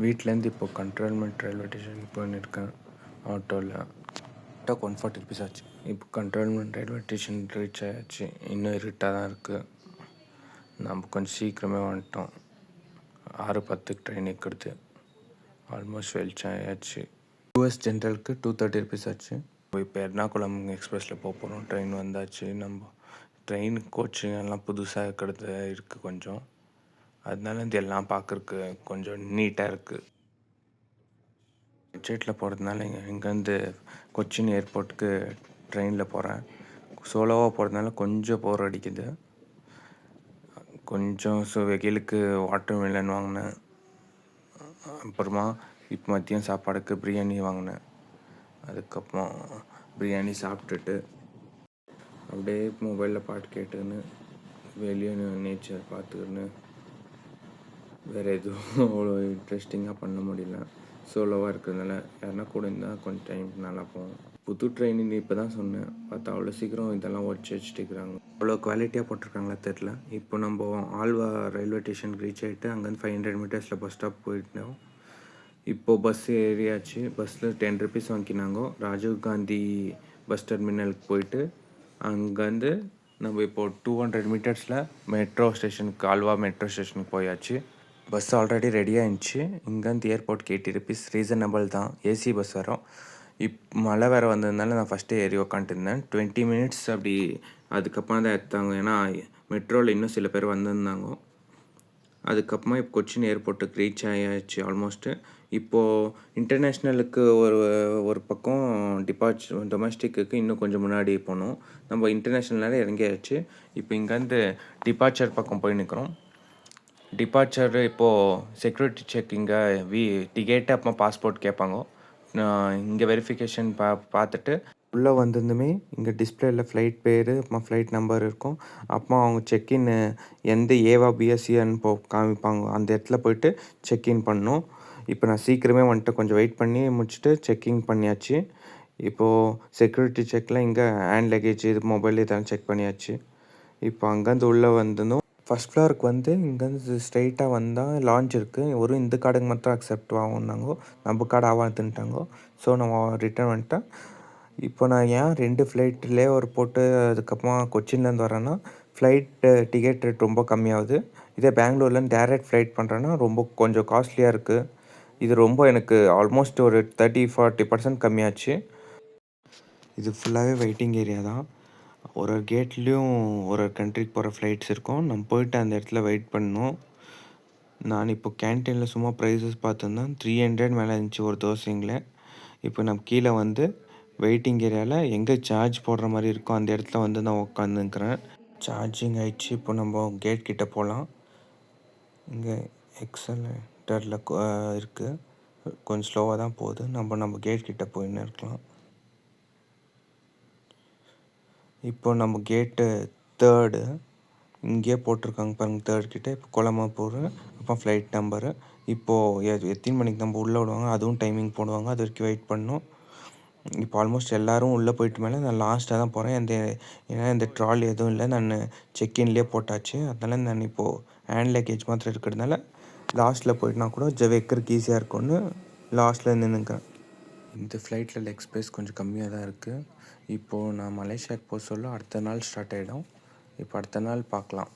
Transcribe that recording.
வீட்டிலேருந்து இப்போ cantonment railway ஸ்டேஷனுக்கு போயின்னு ஆட்டோவில். ஆட்டோக்கு 140 ருபீஸ் ஆச்சு. இப்போ கண்ட்ரோல்மெண்ட் ரயில்வே ஸ்டேஷன் ரீச் ஆயாச்சு. இன்னும் இருட்டாக தான் இருக்குது. நம்ம கொஞ்சம் சீக்கிரமே வந்துட்டோம். 6:10க்கு ட்ரெயின் எக்கிறது. ஆல்மோஸ்ட் வெளிச்சம் ஆயாச்சு. யூஎஸ் ஜென்ரலுக்கு 230 ருபீஸ் ஆச்சு. இப்போ எர்ணாகுளம் எக்ஸ்பிரஸில் போகிறோம். ட்ரெயின் வந்தாச்சு. நம்ம ட்ரெயின் கோச்சுங்கெல்லாம் புதுசாக இருக்கிறது இருக்குது கொஞ்சம். அதனால இது எல்லாம் பார்க்குறக்கு கொஞ்சம் நீட்டாக இருக்குது. பட்ஜெட்டில் போகிறதுனால இங்கேருந்து கொச்சின் ஏர்போர்ட்டுக்கு ட்ரெயினில் போகிறேன். சோலோவாக போகிறதுனால கொஞ்சம் போர் அடிக்குது. கொஞ்சம் வெயிலுக்கு வாட்டர் மிலன் வாங்கினேன். அப்புறமா இப்போ மதியம் சாப்பாடுக்கு பிரியாணி வாங்கினேன். அதுக்கப்புறம் பிரியாணி சாப்பிட்டுட்டு அப்படியே மொபைலில் பாட்டு கேட்டுக்கின்னு வெளியே நேச்சர் பார்த்துக்கின்னு வேறு எதுவும் அவ்வளோ இன்ட்ரெஸ்டிங்காக பண்ண முடியல. சோலோவாக இருக்கிறதுனால யாருன்னா கூட இருந்தால் கொஞ்சம் டைம் நல்லா போகும். புது ட்ரெயின் இப்போ தான் சொன்னேன். பார்த்தா அவ்வளோ சீக்கிரம் இதெல்லாம் உடச்சி வச்சுட்டு இருக்கிறாங்க. அவ்வளோ குவாலிட்டியாக போட்டிருக்காங்களா தெரில. இப்போ நம்ம ஆல்வா ரயில்வே ஸ்டேஷனுக்கு ரீச் ஆகிட்டு அங்கேருந்து 500 மீட்டர்ஸில் பஸ் ஸ்டாப் போயிட்டோம். இப்போது பஸ் ஏறியாச்சு. பஸ்ஸில் 10 ருபீஸ் வாங்கினாங்க. ராஜீவ் காந்தி பஸ் டெர்மினலுக்கு போயிட்டு அங்கேருந்து நம்ம இப்போது 200 மீட்டர்ஸில் மெட்ரோ ஸ்டேஷனுக்கு ஆல்வா மெட்ரோ ஸ்டேஷனுக்கு போயாச்சு. பஸ் ஆல்ரெடி ரெடியாக இருந்துச்சு. இங்கேருந்து ஏர்போர்ட்க்கு 80 ருபீஸ் ரீசனபிள் தான். ஏசி பஸ் வரும். மழை வேறு வந்ததுனால நான் ஃபஸ்ட்டே ஏறி உக்காந்துருந்தேன். 20 மினிட்ஸ் அப்படி அதுக்கப்புறம் தான் எடுத்தாங்க. ஏன்னா மெட்ரோவில் இன்னும் சில பேர் வந்திருந்தாங்க. அதுக்கப்புறமா இப்போ கொச்சின் ஏர்போர்ட்டுக்கு ரீச் ஆயாச்சு ஆல்மோஸ்ட்டு. இப்போது இன்டர்நேஷ்னலுக்கு ஒரு பக்கம் டொமஸ்டிக்கு இன்னும் கொஞ்சம் முன்னாடி போகணும். நம்ம இன்டர்நேஷ்னல்னால இறங்கியாச்சு. இப்போ இங்கேருந்து டிபார்ச்சர் பக்கம் போய் நிற்கிறோம். டிபார்ச்சர் இப்போது செக்யூரிட்டி செக் இங்கே டிக்கெட்டு அப்புறம் பாஸ்போர்ட் கேட்பாங்க. இங்கே வெரிஃபிகேஷன் பார்த்துட்டு உள்ளே வந்திருந்துமே இங்கே டிஸ்பிளேயில் ஃப்ளைட் பேர் அப்புறம் ஃப்ளைட் நம்பர் இருக்கும். அப்புறம் அவங்க செக்இன் எந்த ஏவா பிஎஸ்சின்னு காமிப்பாங்க. அந்த இடத்துல போய்ட்டு செக்இன் பண்ணணும். இப்போ நான் சீக்கிரமே வந்துட்டு கொஞ்சம் வெயிட் பண்ணி முடிச்சுட்டு செக்இன் பண்ணியாச்சு. இப்போது செக்யூரிட்டி செக்கில் இங்கே ஹேண்ட் லக்கேஜ் இது மொபைல் இதெல்லாம் செக் பண்ணியாச்சு. இப்போ அங்கேருந்து உள்ளே வந்ததும் ஃபஸ்ட் ஃப்ளோருக்கு வந்து இங்கேருந்து ஸ்ட்ரைட்டாக வந்தால் லான்ச் இருக்குது. இந்த கார்டுக்கு மட்டும் அக்செப்ட் ஆகுனாங்கோ. நம்ம கார்டு ஆகாதுன்ட்டாங்கோ. ஸோ நம்ம ரிட்டர்ன் வந்துட்டேன். இப்போ நான் ஏன் 2 ஃப்ளைட்லே போட்டு அதுக்கப்புறமா கொச்சின்லேருந்து வரேன்னா ஃப்ளைட்டு டிக்கெட் ரேட் ரொம்ப கம்மியாகுது. இதே பெங்களூர்லேருந்து டேரெக்ட் ஃப்ளைட் பண்ணுறேன்னா கொஞ்சம் காஸ்ட்லியாக இருக்குது. இது ரொம்ப எனக்கு ஆல்மோஸ்ட் ஒரு 30-40% கம்மியாச்சு. இது ஃபுல்லாகவே வெயிட்டிங் ஏரியா தான். ஒரு கேட்லேயும் ஒரு கண்ட்ரிக்கு போகிற ஃப்ளைட்ஸ் இருக்கும். நம்ம போயிட்டு அந்த இடத்துல வெயிட் பண்ணணும். நான் இப்போ கேன்டீனில் சும்மா ப்ரைஸஸ் பார்த்துருந்தேன். 300 மேலே இருந்துச்சு ஒரு தோசைங்கள. இப்போ நம்ம கீழே வந்து வெயிட்டிங் ஏரியாவில் எங்கே சார்ஜ் போடுற மாதிரி இருக்கோ அந்த இடத்துல வந்து நான் உட்காந்துக்கிறேன். சார்ஜிங் ஆகிடுச்சு. இப்போ நம்ம கேட் கிட்டே போகலாம். இங்கே எக்ஸலேட்டரில் இருக்குது. கொஞ்சம் ஸ்லோவாக தான் போகுது. நம்ம கேட் கிட்டே போயின்னு இருக்கலாம். இப்போ நம்ம கேட்டு 3rd இங்கேயே போட்டிருக்காங்க பாருங்கள். 3rd கிட்டே இப்போ கோலமாப்பூர் அப்புறம் ஃப்ளைட் நம்பரு. இப்போது எத்தனை மணிக்கு நம்ம உள்ளே விடுவாங்க அதுவும் டைமிங் போடுவாங்க. அது வரைக்கும் வெயிட் பண்ணணும். இப்போ ஆல்மோஸ்ட் எல்லோரும் உள்ளே போயிட்டு மேலே நான் லாஸ்ட்டாக தான் போகிறேன். ஏன்னா இந்த ட்ராலி எதுவும் இல்லை. நான் செக்இன்லேயே போட்டாச்சு. அதனால் நான் இப்போது ஹேண்ட் லக்கேஜ் மாத்திரம் இருக்கிறதுனால லாஸ்ட்டில் போயிட்டுனா கூட வைக்கிறதுக்கு ஈஸியாக இருக்கும்னு லாஸ்ட்டில் நின்றுக்கிறேன். இந்த ஃப்ளைட்டில் லெக் ஸ்பேஸ் கொஞ்சம் கம்மியாக தான் இருக்குது. இப்போது நான் மலேசியாவுக்கு போக சொல்ல அடுத்த நாள் ஸ்டார்ட் ஆகிடும். இப்போ அடுத்த நாள் பார்க்கலாம்.